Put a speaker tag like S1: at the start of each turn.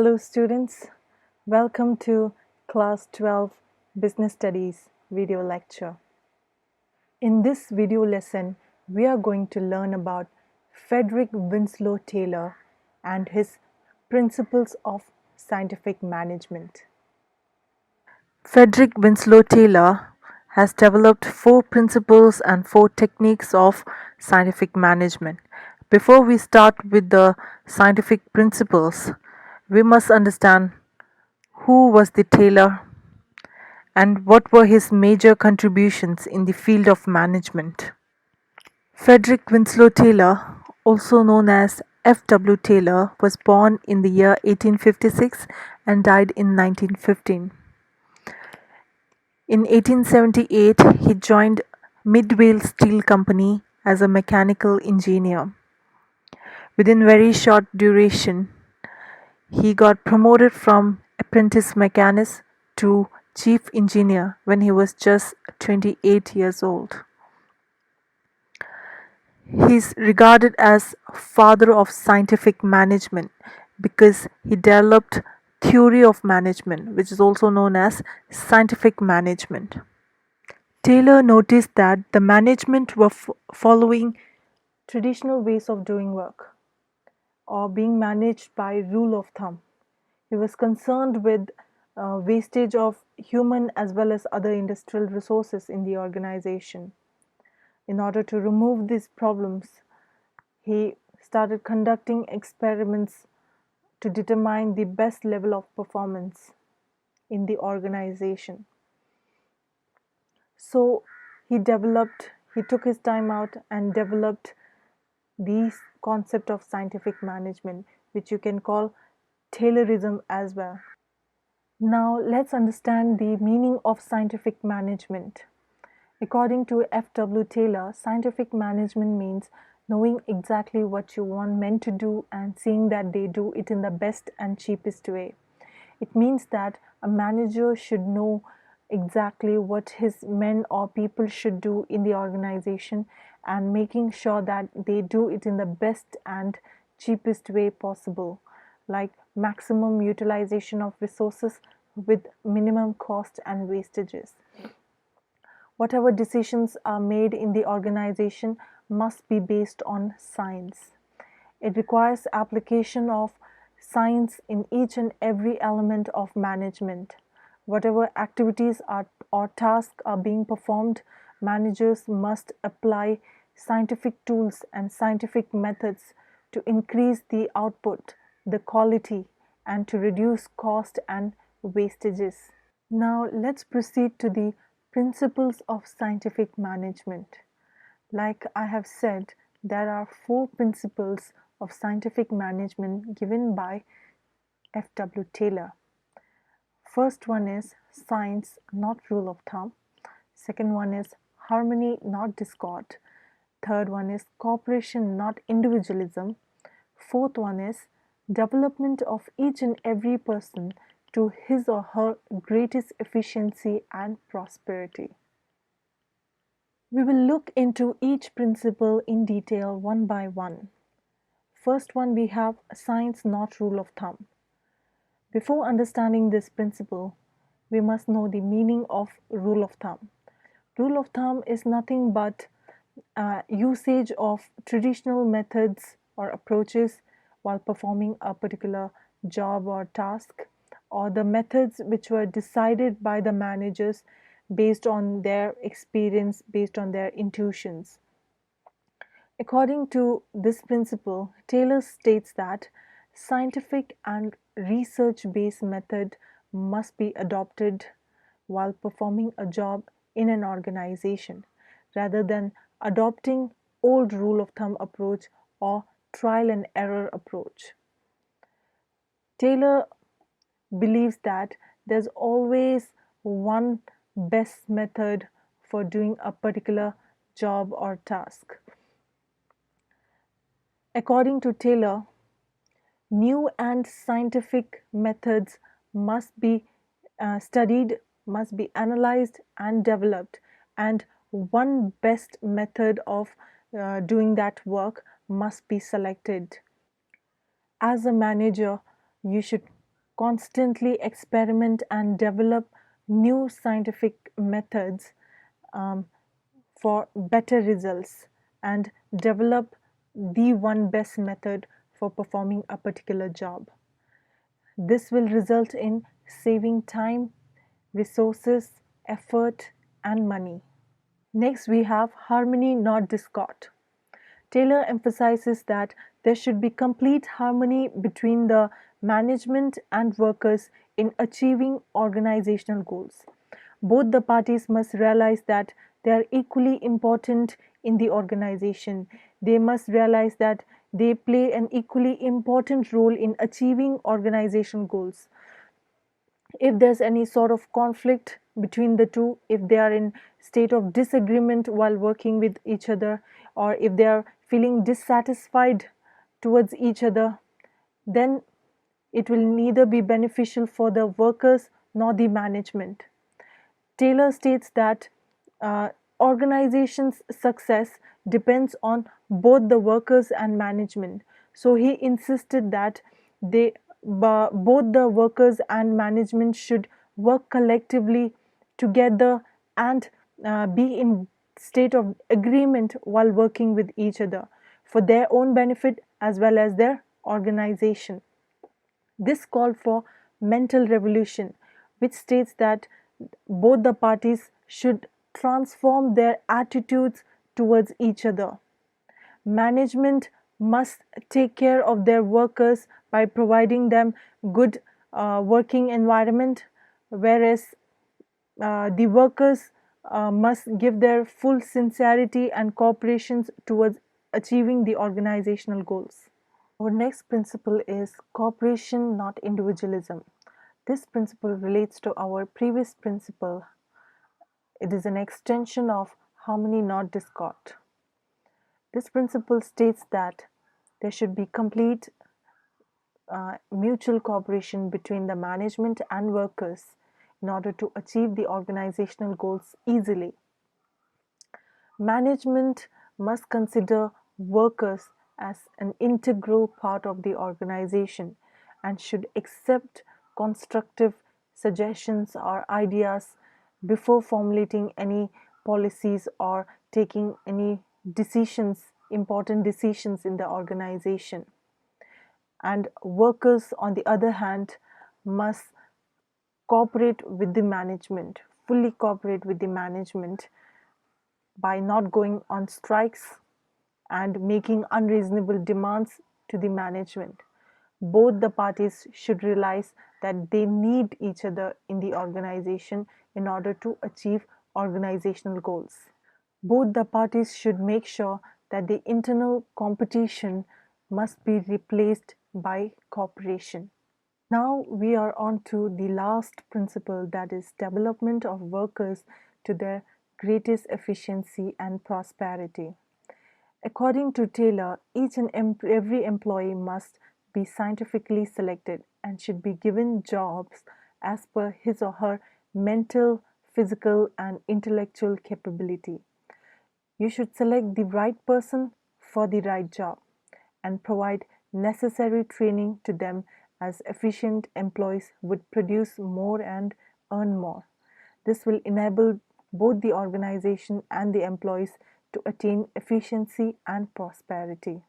S1: Hello students, welcome to Class 12 Business Studies video lecture. In this video lesson, we are going to learn about Frederick Winslow Taylor and his principles of scientific management. Frederick Winslow Taylor has developed 4 principles and 4 techniques of scientific management. Before we start with the scientific principles, we must understand who was the Taylor and what were his major contributions in the field of management. Frederick Winslow Taylor, also known as F.W. Taylor, was born in the year 1856 and died in 1915. In 1878, he joined Midvale Steel Company as a mechanical engineer. Within very short duration, he got promoted from apprentice mechanist to chief engineer when he was just 28 years old. He is regarded as father of scientific management because he developed theory of management, which is also known as scientific management. Taylor noticed that the management were following traditional ways of doing work or being managed by rule of thumb. He was concerned with wastage of human as well as other industrial resources in the organization. In order to remove these problems, he started conducting experiments to determine the best level of performance in the organization. So he took his time out and developed the concept of scientific management, which you can call Taylorism as well. Now let's understand the meaning of scientific management. According to F.W. Taylor, scientific management means knowing exactly what you want men to do and seeing that they do it in the best and cheapest way. It means that a manager should know exactly what his men or people should do in the organization and making sure that they do it in the best and cheapest way possible, like maximum utilization of resources with minimum cost and wastages. Whatever decisions are made in the organization must be based on science. It requires application of science in each and every element of management. Whatever activities or tasks are being performed, managers must apply scientific tools and scientific methods to increase the output, the quality, and to reduce cost and wastages. Now let's proceed to the principles of scientific management. Like I have said, there are 4 principles of scientific management given by F.W. Taylor. First one is science, not rule of thumb. Second one is harmony, not discord. Third one is cooperation, not individualism. Fourth one is development of each and every person to his or her greatest efficiency and prosperity. We will look into each principle in detail one by one. First one, we have science, not rule of thumb. Before understanding this principle, we must know the meaning of rule of thumb. Rule of thumb is nothing but usage of traditional methods or approaches while performing a particular job or task, or the methods which were decided by the managers based on their experience, based on their intuitions. According to this principle, Taylor states that scientific and research-based method must be adopted while performing a job in an organization, rather than adopting old rule of thumb approach or trial and error approach. Taylor believes that there's always one best method for doing a particular job or task. According to Taylor, new and scientific methods must be studied, must be analyzed and developed, and one best method of doing that work must be selected. As a manager, you should constantly experiment and develop new scientific methods um, for better results, and develop the one best method for performing a particular job. This will result in saving time, resources, effort, and money. Next, we have harmony, not discord. Taylor emphasizes that there should be complete harmony between the management and workers in achieving organizational goals. Both the parties must realize that they are equally important in the organization. They must realize that they play an equally important role in achieving organizational goals. If there's any sort of conflict between the two, if they are in state of disagreement while working with each other, or if they are feeling dissatisfied towards each other, then it will neither be beneficial for the workers nor the management. Taylor states that uh, organizations' success depends on both the workers and management. So he insisted that both the workers and management should work collectively together and be in state of agreement while working with each other for their own benefit as well as their organization. This called for mental revolution, which states that both the parties should transform their attitudes towards each other. Management must take care of their workers by providing them good working environment, whereas the workers must give their full sincerity and cooperation towards achieving the organizational goals. Our next principle is cooperation, not individualism. This principle relates to our previous principle. It is an extension of harmony, not discord. This principle states that there should be complete mutual cooperation between the management and workers in order to achieve the organizational goals easily. Management must consider workers as an integral part of the organization and should accept constructive suggestions or ideas before formulating any policies or taking any decisions, important decisions in the organization. And workers, on the other hand, must cooperate with the management, fully cooperate with the management by not going on strikes and making unreasonable demands to the management. Both the parties should realize that they need each other in the organization in order to achieve organizational goals. Both the parties should make sure that the internal competition must be replaced by cooperation. Now we are on to the last principle, that is development of workers to their greatest efficiency and prosperity. According to Taylor, each and every employee must be scientifically selected and should be given jobs as per his or her mental, physical, and intellectual capability. You should select the right person for the right job and provide necessary training to them, as efficient employees would produce more and earn more. This will enable both the organization and the employees to attain efficiency and prosperity.